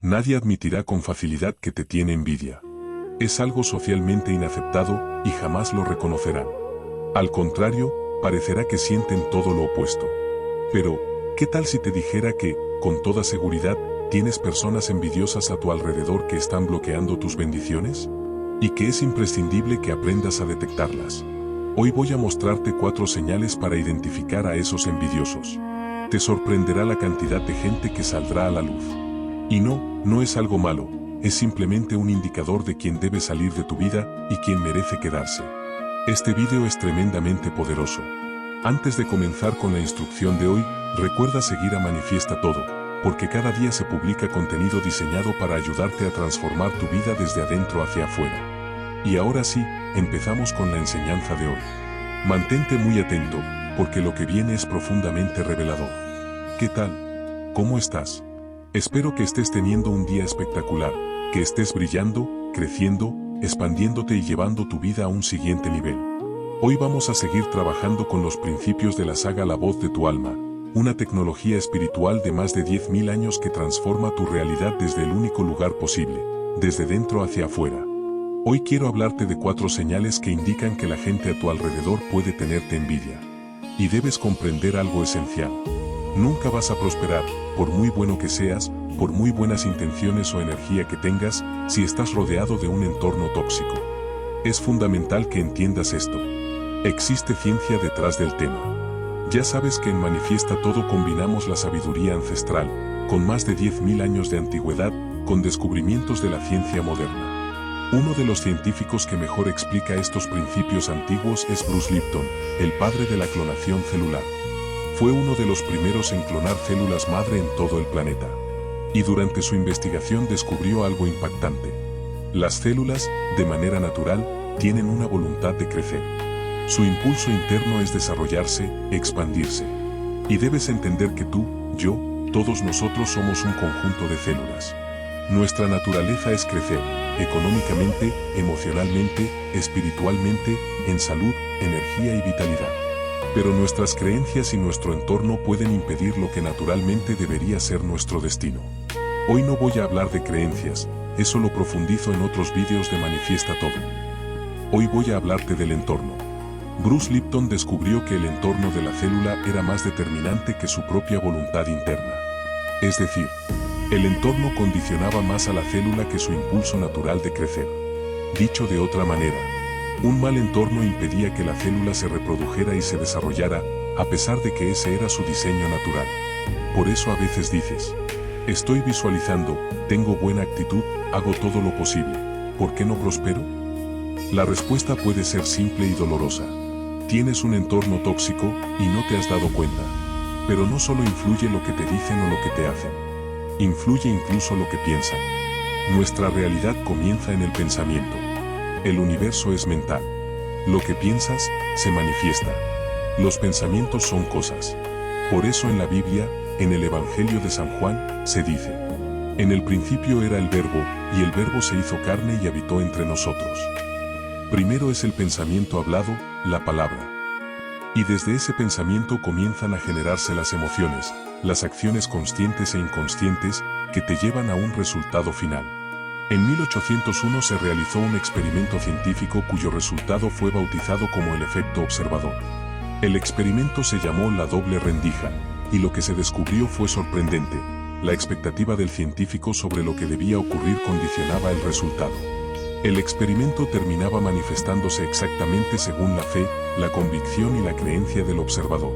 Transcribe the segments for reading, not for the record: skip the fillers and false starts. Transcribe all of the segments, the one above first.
Nadie admitirá con facilidad que te tiene envidia. Es algo socialmente inaceptado y jamás lo reconocerán. Al contrario, parecerá que sienten todo lo opuesto. Pero, ¿qué tal si te dijera que, con toda seguridad, tienes personas envidiosas a tu alrededor que están bloqueando tus bendiciones? Y que es imprescindible que aprendas a detectarlas. Hoy voy a mostrarte 4 señales para identificar a esos envidiosos. Te sorprenderá la cantidad de gente que saldrá a la luz. Y no es algo malo, es simplemente un indicador de quién debe salir de tu vida y quién merece quedarse. Este video es tremendamente poderoso. Antes de comenzar con la instrucción de hoy, recuerda seguir a Manifiesta Todo, porque cada día se publica contenido diseñado para ayudarte a transformar tu vida desde adentro hacia afuera. Y ahora sí, empezamos con la enseñanza de hoy. Mantente muy atento, porque lo que viene es profundamente revelador. ¿Qué tal? ¿Cómo estás? Espero que estés teniendo un día espectacular, que estés brillando, creciendo, expandiéndote y llevando tu vida a un siguiente nivel. Hoy vamos a seguir trabajando con los principios de la saga La Voz de tu Alma, una tecnología espiritual de más de 10.000 años que transforma tu realidad desde el único lugar posible, desde dentro hacia afuera. Hoy quiero hablarte de 4 señales que indican que la gente a tu alrededor puede tenerte envidia. Y debes comprender algo esencial. Nunca vas a prosperar, por muy bueno que seas, por muy buenas intenciones o energía que tengas, si estás rodeado de un entorno tóxico. Es fundamental que entiendas esto. Existe ciencia detrás del tema. Ya sabes que en Manifiesta Todo combinamos la sabiduría ancestral, con más de 10.000 años de antigüedad, con descubrimientos de la ciencia moderna. Uno de los científicos que mejor explica estos principios antiguos es Bruce Lipton, el padre de la clonación celular. Fue uno de los primeros en clonar células madre en todo el planeta. Y durante su investigación descubrió algo impactante. Las células, de manera natural, tienen una voluntad de crecer. Su impulso interno es desarrollarse, expandirse. Y debes entender que tú, yo, todos nosotros somos un conjunto de células. Nuestra naturaleza es crecer, económicamente, emocionalmente, espiritualmente, en salud, energía y vitalidad. Pero nuestras creencias y nuestro entorno pueden impedir lo que naturalmente debería ser nuestro destino. Hoy no voy a hablar de creencias, eso lo profundizo en otros vídeos de Manifiesta Todo. Hoy voy a hablarte del entorno. Bruce Lipton descubrió que el entorno de la célula era más determinante que su propia voluntad interna. Es decir, el entorno condicionaba más a la célula que su impulso natural de crecer. Dicho de otra manera, un mal entorno impedía que la célula se reprodujera y se desarrollara, a pesar de que ese era su diseño natural. Por eso a veces dices, estoy visualizando, tengo buena actitud, hago todo lo posible, ¿por qué no prospero? La respuesta puede ser simple y dolorosa. Tienes un entorno tóxico y no te has dado cuenta. Pero no solo influye lo que te dicen o lo que te hacen. Influye incluso lo que piensan. Nuestra realidad comienza en el pensamiento. El universo es mental. Lo que piensas, se manifiesta. Los pensamientos son cosas. Por eso en la Biblia, en el Evangelio de San Juan, se dice: en el principio era el Verbo, y el Verbo se hizo carne y habitó entre nosotros. Primero es el pensamiento hablado, la palabra. Y desde ese pensamiento comienzan a generarse las emociones, las acciones conscientes e inconscientes, que te llevan a un resultado final. En 1801 se realizó un experimento científico cuyo resultado fue bautizado como el efecto observador. El experimento se llamó la doble rendija, y lo que se descubrió fue sorprendente. La expectativa del científico sobre lo que debía ocurrir condicionaba el resultado. El experimento terminaba manifestándose exactamente según la fe, la convicción y la creencia del observador.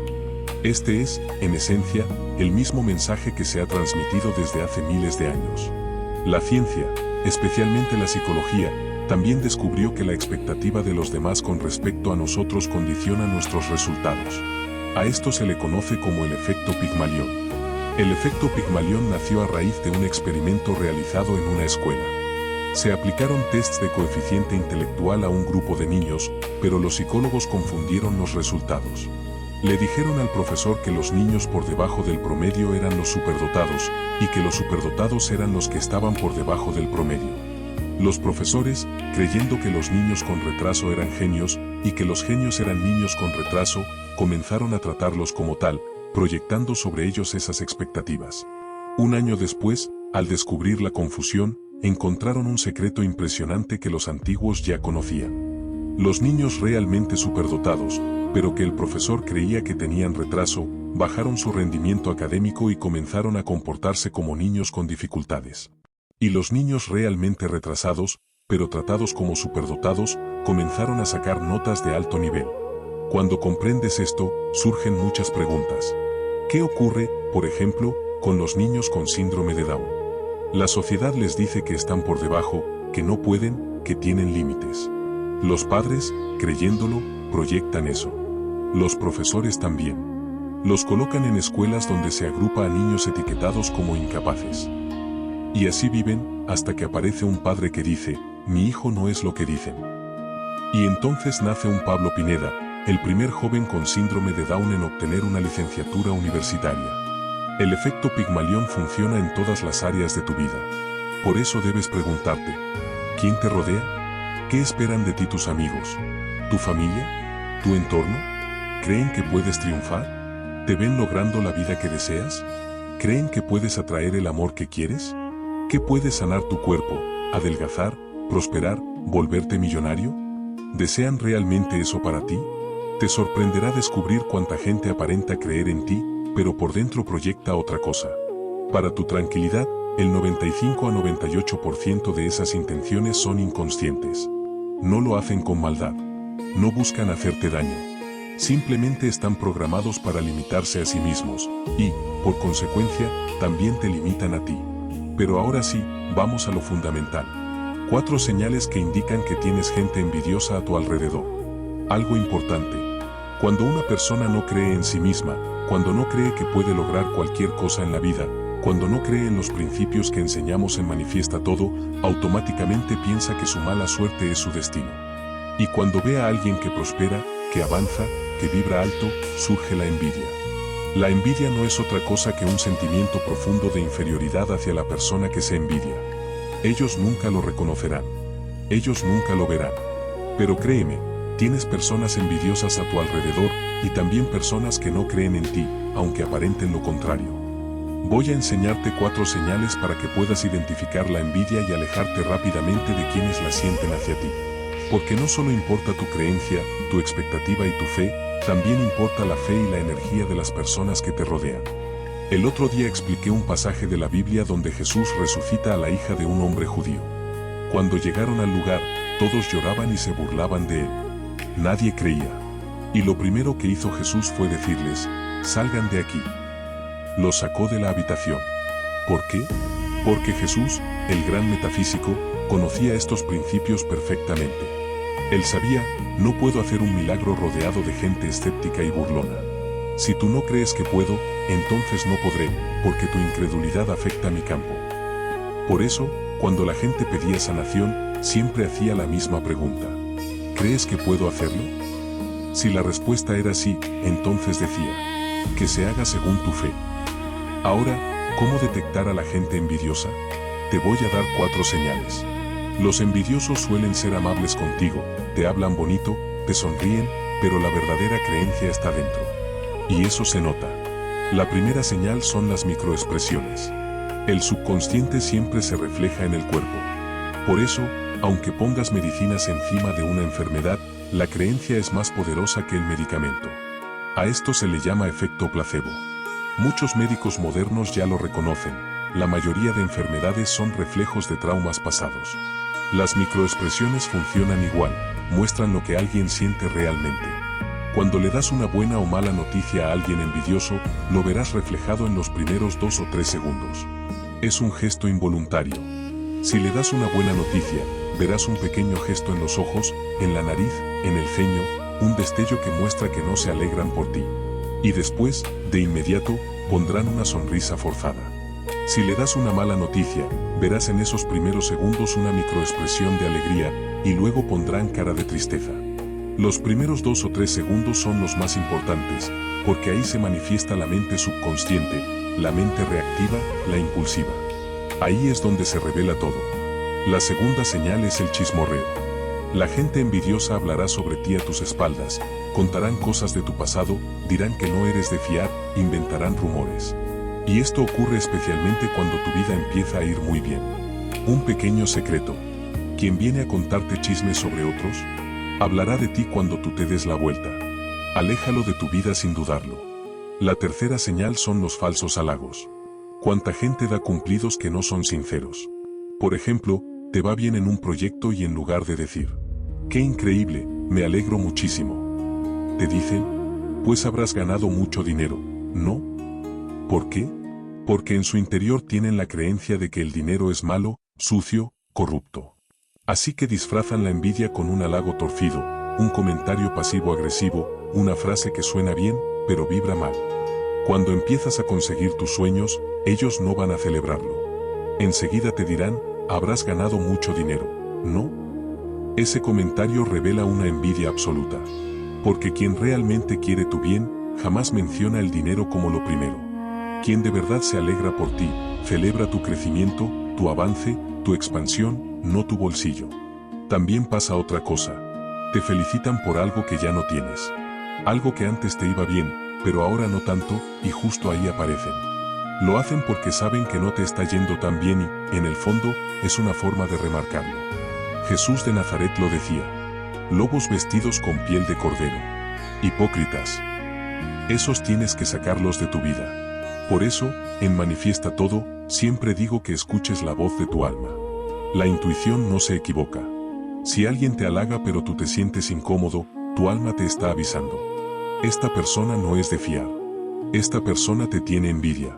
Este es, en esencia, el mismo mensaje que se ha transmitido desde hace miles de años. La ciencia, especialmente la psicología, también descubrió que la expectativa de los demás con respecto a nosotros condiciona nuestros resultados. A esto se le conoce como el efecto Pigmalión. El efecto Pigmalión nació a raíz de un experimento realizado en una escuela. Se aplicaron tests de coeficiente intelectual a un grupo de niños, pero los psicólogos confundieron los resultados. Le dijeron al profesor que los niños por debajo del promedio eran los superdotados, y que los superdotados eran los que estaban por debajo del promedio. Los profesores, creyendo que los niños con retraso eran genios, y que los genios eran niños con retraso, comenzaron a tratarlos como tal, proyectando sobre ellos esas expectativas. Un año después, Al descubrir la confusión, encontraron un secreto impresionante que los antiguos ya conocían. Los niños realmente superdotados, pero que el profesor creía que tenían retraso, bajaron su rendimiento académico y comenzaron a comportarse como niños con dificultades. Y los niños realmente retrasados, pero tratados como superdotados, comenzaron a sacar notas de alto nivel. Cuando comprendes esto, surgen muchas preguntas. ¿Qué ocurre, por ejemplo, con los niños con síndrome de Down? La sociedad les dice que están por debajo, que no pueden, que tienen límites. Los padres, creyéndolo, proyectan eso. Los profesores también. Los colocan en escuelas donde se agrupa a niños etiquetados como incapaces. Y así viven, hasta que aparece un padre que dice, mi hijo no es lo que dicen. Y entonces nace un Pablo Pineda, el primer joven con síndrome de Down en obtener una licenciatura universitaria. El efecto Pigmalión funciona en todas las áreas de tu vida. Por eso debes preguntarte, ¿quién te rodea? ¿Qué esperan de ti tus amigos? ¿Tu familia? ¿Tu entorno? ¿Creen que puedes triunfar? ¿Te ven logrando la vida que deseas? ¿Creen que puedes atraer el amor que quieres? ¿Que puedes sanar tu cuerpo, adelgazar, prosperar, volverte millonario? ¿Desean realmente eso para ti? Te sorprenderá descubrir cuánta gente aparenta creer en ti, pero por dentro proyecta otra cosa. Para tu tranquilidad, el 95 a 98% de esas intenciones son inconscientes. No lo hacen con maldad. No buscan hacerte daño. Simplemente están programados para limitarse a sí mismos, y, por consecuencia, también te limitan a ti. Pero ahora sí, vamos a lo fundamental. 4 señales que indican que tienes gente envidiosa a tu alrededor. Algo importante. Cuando una persona no cree en sí misma, cuando no cree que puede lograr cualquier cosa en la vida, cuando no cree en los principios que enseñamos en Manifiesta Todo, automáticamente piensa que su mala suerte es su destino. Y cuando ve a alguien que prospera, que avanza, que vibra alto, surge la envidia. La envidia no es otra cosa que un sentimiento profundo de inferioridad hacia la persona que se envidia. Ellos nunca lo reconocerán. Ellos nunca lo verán. Pero créeme, tienes personas envidiosas a tu alrededor y también personas que no creen en ti, aunque aparenten lo contrario. Voy a enseñarte 4 señales para que puedas identificar la envidia y alejarte rápidamente de quienes la sienten hacia ti. Porque no solo importa tu creencia, tu expectativa y tu fe, también importa la fe y la energía de las personas que te rodean. El otro día expliqué un pasaje de la Biblia donde Jesús resucita a la hija de un hombre judío. Cuando llegaron al lugar, todos lloraban y se burlaban de él. Nadie creía. Y lo primero que hizo Jesús fue decirles, salgan de aquí. Los sacó de la habitación. ¿Por qué? Porque Jesús, el gran metafísico, conocía estos principios perfectamente. Él sabía, no puedo hacer un milagro rodeado de gente escéptica y burlona. Si tú no crees que puedo, entonces no podré, porque tu incredulidad afecta mi campo. Por eso, cuando la gente pedía sanación, siempre hacía la misma pregunta. ¿Crees que puedo hacerlo? Si la respuesta era sí, entonces decía, que se haga según tu fe. Ahora, ¿cómo detectar a la gente envidiosa? Te voy a dar 4 señales. Los envidiosos suelen ser amables contigo, te hablan bonito, te sonríen, pero la verdadera creencia está dentro. Y eso se nota. La primera señal son las microexpresiones. El subconsciente siempre se refleja en el cuerpo. Por eso, aunque pongas medicinas encima de una enfermedad, la creencia es más poderosa que el medicamento. A esto se le llama efecto placebo. Muchos médicos modernos ya lo reconocen. La mayoría de enfermedades son reflejos de traumas pasados. Las microexpresiones funcionan igual, muestran lo que alguien siente realmente. Cuando le das una buena o mala noticia a alguien envidioso, lo verás reflejado en los primeros 2 o 3 segundos. Es un gesto involuntario. Si le das una buena noticia, verás un pequeño gesto en los ojos, en la nariz, en el ceño, un destello que muestra que no se alegran por ti. Y después, de inmediato, pondrán una sonrisa forzada. Si le das una mala noticia, verás en esos primeros segundos una microexpresión de alegría, y luego pondrán cara de tristeza. Los primeros 2 o 3 segundos son los más importantes, porque ahí se manifiesta la mente subconsciente, la mente reactiva, la impulsiva. Ahí es donde se revela todo. La segunda señal es el chismorreo. La gente envidiosa hablará sobre ti a tus espaldas, contarán cosas de tu pasado, dirán que no eres de fiar, inventarán rumores. Y esto ocurre especialmente cuando tu vida empieza a ir muy bien. Un pequeño secreto. Quien viene a contarte chismes sobre otros, hablará de ti cuando tú te des la vuelta. Aléjalo de tu vida sin dudarlo. La tercera señal son los falsos halagos. Cuánta gente da cumplidos que no son sinceros. Por ejemplo, te va bien en un proyecto y en lugar de decir, ¡qué increíble! Me alegro muchísimo. Te dicen, pues habrás ganado mucho dinero, ¿no? ¿Por qué? Porque en su interior tienen la creencia de que el dinero es malo, sucio, corrupto. Así que disfrazan la envidia con un halago torcido, un comentario pasivo-agresivo, una frase que suena bien, pero vibra mal. Cuando empiezas a conseguir tus sueños, ellos no van a celebrarlo. Enseguida te dirán, habrás ganado mucho dinero, ¿no? Ese comentario revela una envidia absoluta. Porque quien realmente quiere tu bien, jamás menciona el dinero como lo primero. Quien de verdad se alegra por ti, celebra tu crecimiento, tu avance, tu expansión, no tu bolsillo. También pasa otra cosa. Te felicitan por algo que ya no tienes. Algo que antes te iba bien, pero ahora no tanto, y justo ahí aparecen. Lo hacen porque saben que no te está yendo tan bien y, en el fondo, es una forma de remarcarlo. Jesús de Nazaret lo decía. Lobos vestidos con piel de cordero. Hipócritas. Esos tienes que sacarlos de tu vida. Por eso, en Manifiesta Todo, siempre digo que escuches la voz de tu alma. La intuición no se equivoca. Si alguien te halaga pero tú te sientes incómodo, tu alma te está avisando. Esta persona no es de fiar. Esta persona te tiene envidia.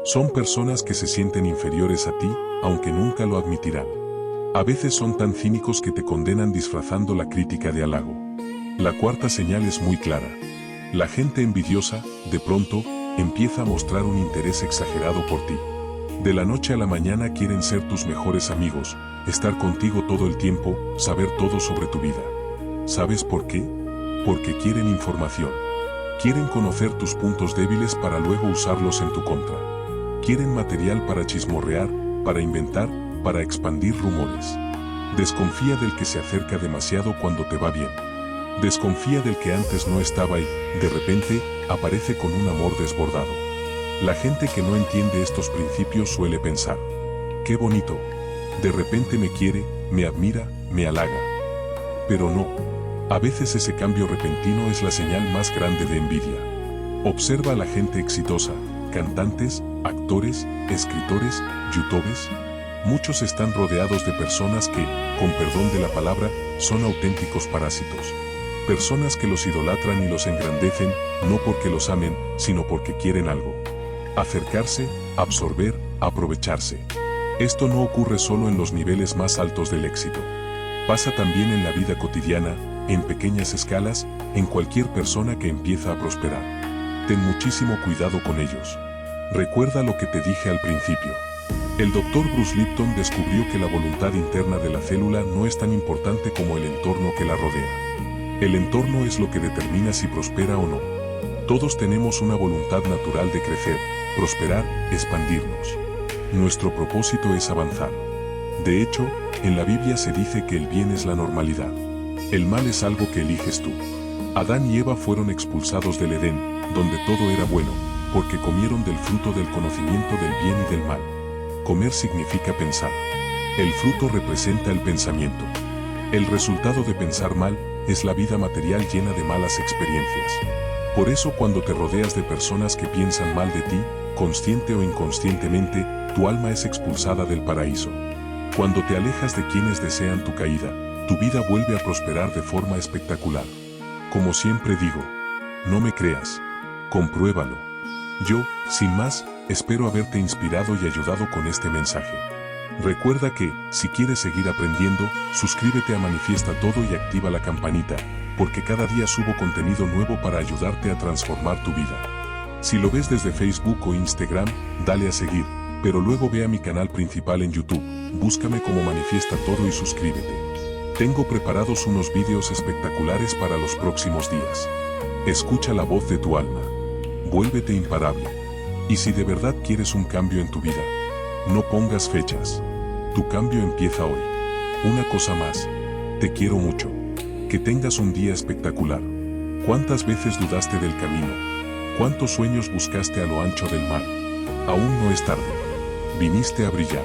Son personas que se sienten inferiores a ti, aunque nunca lo admitirán. A veces son tan cínicos que te condenan disfrazando la crítica de halago. La cuarta señal es muy clara. La gente envidiosa, de pronto, empieza a mostrar un interés exagerado por ti. De la noche a la mañana quieren ser tus mejores amigos, estar contigo todo el tiempo, saber todo sobre tu vida. ¿Sabes por qué? Porque quieren información. Quieren conocer tus puntos débiles para luego usarlos en tu contra. Quieren material para chismorrear, para inventar, para expandir rumores. Desconfía del que se acerca demasiado cuando te va bien. Desconfía del que antes no estaba y, de repente, aparece con un amor desbordado. La gente que no entiende estos principios suele pensar, ¡qué bonito! De repente me quiere, me admira, me halaga. Pero no. A veces ese cambio repentino es la señal más grande de envidia. Observa a la gente exitosa, cantantes, actores, escritores, youtubers. Muchos están rodeados de personas que, con perdón de la palabra, son auténticos parásitos. Personas que los idolatran y los engrandecen, no porque los amen, sino porque quieren algo. Acercarse, absorber, aprovecharse. Esto no ocurre solo en los niveles más altos del éxito. Pasa también en la vida cotidiana, en pequeñas escalas, en cualquier persona que empieza a prosperar. Ten muchísimo cuidado con ellos. Recuerda lo que te dije al principio. El Dr. Bruce Lipton descubrió que la voluntad interna de la célula no es tan importante como el entorno que la rodea. El entorno es lo que determina si prospera o no. Todos tenemos una voluntad natural de crecer, prosperar, expandirnos. Nuestro propósito es avanzar. De hecho, en la Biblia se dice que el bien es la normalidad. El mal es algo que eliges tú. Adán y Eva fueron expulsados del Edén, donde todo era bueno, porque comieron del fruto del conocimiento del bien y del mal. Comer significa pensar. El fruto representa el pensamiento. El resultado de pensar mal es la vida material llena de malas experiencias. Por eso cuando te rodeas de personas que piensan mal de ti, consciente o inconscientemente, tu alma es expulsada del paraíso. Cuando te alejas de quienes desean tu caída, tu vida vuelve a prosperar de forma espectacular. Como siempre digo, no me creas, compruébalo. Yo, sin más, espero haberte inspirado y ayudado con este mensaje. Recuerda que, si quieres seguir aprendiendo, suscríbete a Manifiesta Todo y activa la campanita, porque cada día subo contenido nuevo para ayudarte a transformar tu vida. Si lo ves desde Facebook o Instagram, dale a seguir, pero luego ve a mi canal principal en YouTube, búscame como Manifiesta Todo y suscríbete. Tengo preparados unos vídeos espectaculares para los próximos días. Escucha la voz de tu alma. Vuélvete imparable. Y si de verdad quieres un cambio en tu vida, no pongas fechas. Tu cambio empieza hoy. Una cosa más. Te quiero mucho. Que tengas un día espectacular. ¿Cuántas veces dudaste del camino? ¿Cuántos sueños buscaste a lo ancho del mar? Aún no es tarde. Viniste a brillar.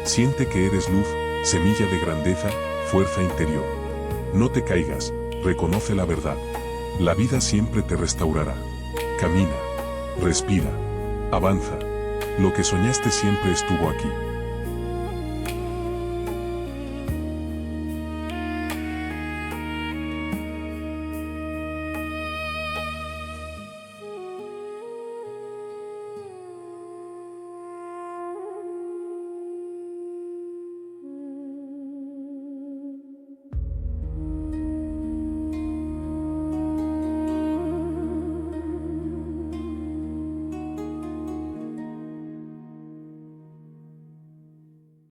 Siente que eres luz, semilla de grandeza, fuerza interior. No te caigas, reconoce la verdad. La vida siempre te restaurará. Camina, respira, avanza. Lo que soñaste siempre estuvo aquí.